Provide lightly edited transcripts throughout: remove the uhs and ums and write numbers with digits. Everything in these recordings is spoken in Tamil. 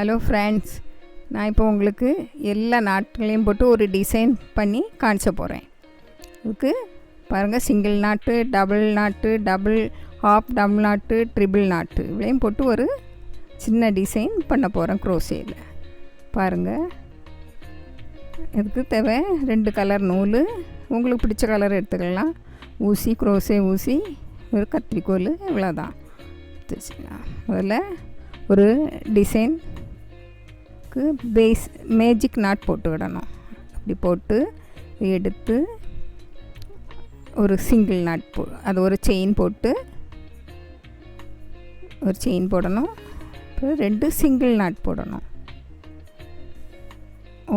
ஹலோ ஃப்ரெண்ட்ஸ், நான் இப்போ உங்களுக்கு எல்லா நாட்களையும் போட்டு ஒரு டிசைன் பண்ணி காமிச்ச போகிறேன். இதுக்கு பாருங்கள், சிங்கிள் நாட்டு, டபுள் நாட்டு, ஹாஃப் டபுள் நாட்டு, ட்ரிபிள் நாட்டு இவ்வளையும் போட்டு ஒரு சின்ன டிசைன் பண்ண போகிறேன் க்ரோஷேயில். பாருங்கள், இதுக்கு தேவை 2 கலர் நூல். உங்களுக்கு பிடிச்ச கலர் எடுத்துக்கலாம். ஊசி, க்ரோஷே ஊசி, ஒரு கத்திரிக்கோல், இவ்வளோதான் எடுத்துச்சுக்கலாம். முதல்ல ஒரு டிசைனுக்கு பேஸ் மேஜிக் நாட் போட்டு விடணும். அப்படி போட்டு எடுத்து ஒரு சிங்கிள் நாட் அது ஒரு செயின் போட்டு ஒரு செயின் போடணும். அப்புறம் 2 சிங்கிள் நாட் போடணும்.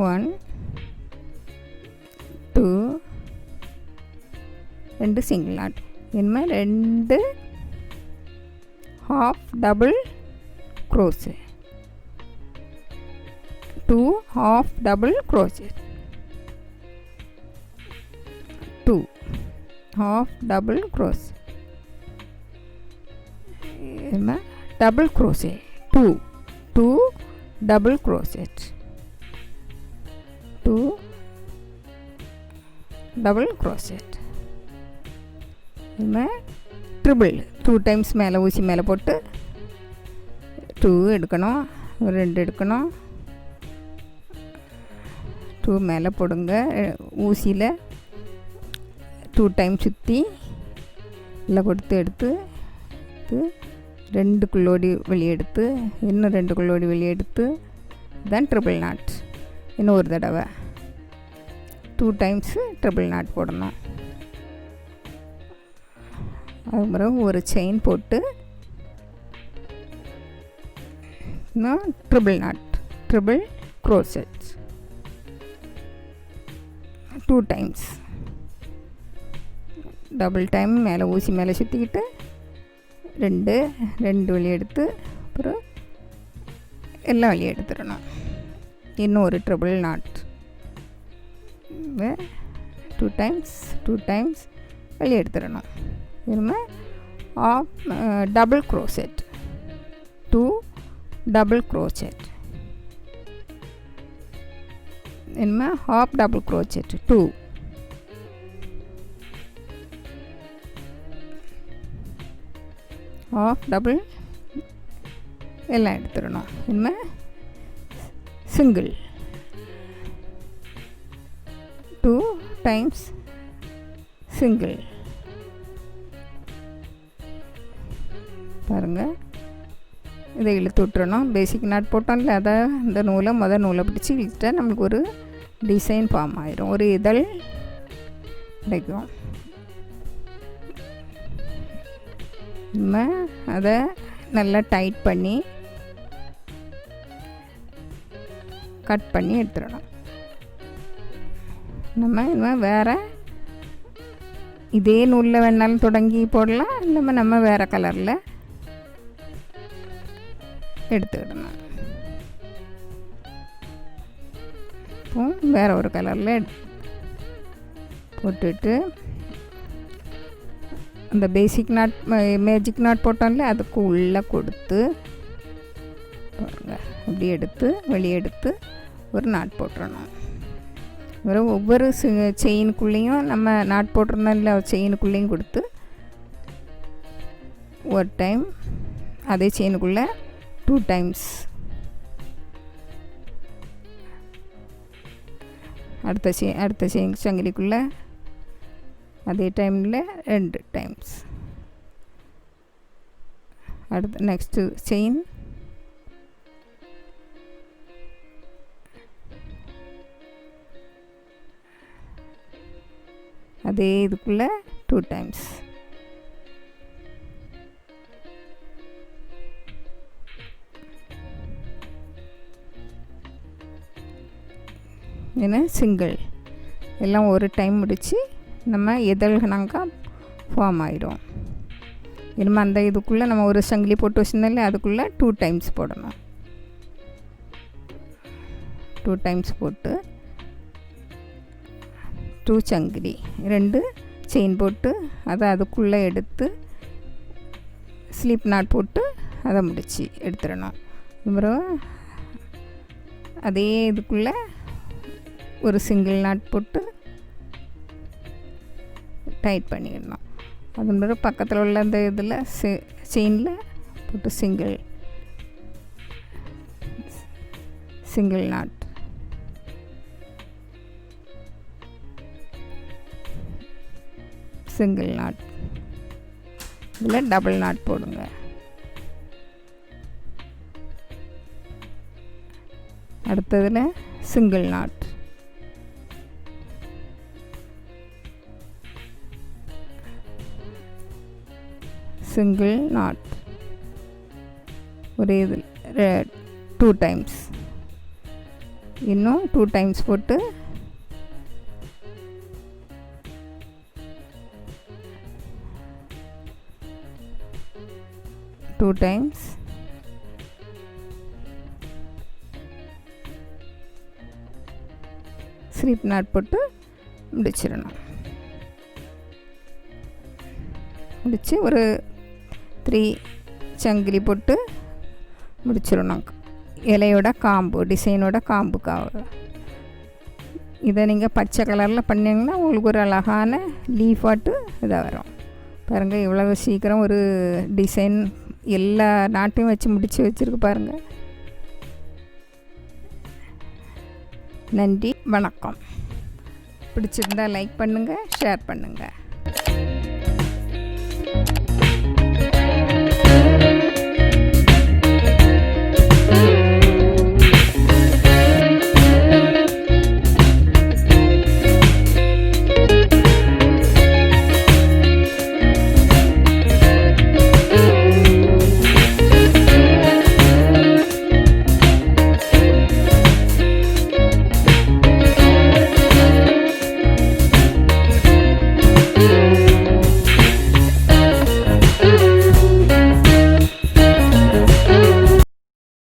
1 2 2 சிங்கிள் நாட். இனிமேல் 2 half double crochet, 2 half double crochet, 2 half double crochet, double crochet, 2 double crochet, 2 double crochet, triple 2 times மேலே ஊசி மேலே போட்டு 2 எடுக்கணும், 2 எடுக்கணும். 2 மேலே போடுங்க. ஊசியில் 2 டைம் சுற்றி இல்லை கொடுத்து எடுத்து 2 குள்ளோடி வெளியே எடுத்து இன்னும் 2 குள்ளோடி வெளியே எடுத்து தான் ட்ரிபிள் நாட். இன்னும் ஒரு தடவை 2 டைம்ஸு ட்ரிபிள் நாட் போடணும். அதுக்கப்புறம் ஒரு செயின் போட்டு triple not, triple crochet 2 times. Double time மேலே ஊசி மேலே சுற்றிக்கிட்டு 2 வெளியே எடுத்து அப்புறம் எல்லாம் வெளியே எடுத்துடணும். இன்னும் ஒரு ட்ரிபிள் நாட் 2 டைம்ஸ் வெளியே எடுத்துடணும். இனிமேல் டபுள் crochet, 2 double crochet, இனிமேல் half double crochet, 2 half double எல்லாம் எடுத்துடணும். இனிமேல் சிங்கிள் 2 டைம்ஸ் சிங்கிள். பாருங்கள், இதை இழுத்து விட்டுறணும். பேசிக் நாட் போட்டோம்ல, அதை இந்த நூலை பிடிச்சி இழுத்துட்டா நம்மளுக்கு ஒரு டிசைன் ஃபார்ம் ஆயிரும், ஒரு இதழ் கிடைக்கும். நம்ம அதை நல்லா டைட் பண்ணி கட் பண்ணி எடுத்துடணும். நம்ம வேறு இதே நூலில் வேணாலும் தொடங்கி போடலாம், இல்லை நம்ம வேறு கலரில் எடுத்துக்கிடணும். இப்போ வேறு ஒரு கலரில் போட்டுட்டு அந்த பேசிக் நாட் மேஜிக் நாட் போட்டோம்ல, அதுக்கு உள்ளே கொடுத்து பாருங்க, அப்படி எடுத்து வெளியே எடுத்து ஒரு நாட் போட்டுறணும். ஒவ்வொரு செயினுக்குள்ளேயும் நம்ம நாட் போட்டிருந்தோம்ல, செயினுக்குள்ளேயும் கொடுத்து ஒரு டைம் அதே செயினுக்குள்ளே 2 டைம்ஸ், அடுத்த செயின் சங்கிலிக்குள்ளே அதே டைமில் 2 டைம்ஸ், அடுத்த நெக்ஸ்ட்டு செயின் அதே இதுக்குள்ளே 2 டைம்ஸ். ஏன்னா சிங்கிள் எல்லாம் ஒரு டைம் முடித்து நம்ம இதழ்கணக்கா ஃபார்ம் ஆகிடும். இனிமேல் அந்த இதுக்குள்ளே நம்ம ஒரு சங்கிலி போட்டு வச்சுருந்தாலே அதுக்குள்ளே 2 டைம்ஸ் போடணும். 2 டைம்ஸ் போட்டு 2 சங்கிலி 2 செயின் போட்டு அதை அதுக்குள்ளே எடுத்து ஸ்லிப் நாட் போட்டு அதை முடித்து எடுத்துடணும். அப்புறம் அதே இதுக்குள்ளே ஒரு சிங்கிள் நாட் போட்டு டைட் பண்ணிடணும். அதன் பிறகு பக்கத்தில் உள்ள அந்த இதில் செயினில் போட்டு சிங்கிள் நாட், சிங்கிள் நாட், இதில் டபுள் நாட் போடுங்க. அடுத்ததில் சிங்கிள் நாட், சிங்கிள் நாட், ஒரே இதில் 2 டைம்ஸ், இன்னும் 2 டைம்ஸ் போட்டு ஸ்லிப் நாட் போட்டு முடிச்சிடணும். முடித்து ஒரு 3 சங்கிலி போட்டு முடிச்சிடணும். இலையோட காம்பு, டிசைனோட காம்புக்காக. இதை நீங்கள் பச்சை கலரில் பண்ணிங்கன்னா உங்களுக்கு ஒரு அழகான லீஃப் ஆட்டு இதாக வரும். பாருங்கள் இவ்வளவு சீக்கிரம் ஒரு டிசைன் எல்லா நாட்டையும் வச்சு முடித்து வச்சுருக்கு பாருங்கள். நன்றி, வணக்கம். பிடிச்சிருந்தால் லைக் பண்ணுங்கள், ஷேர் பண்ணுங்கள்.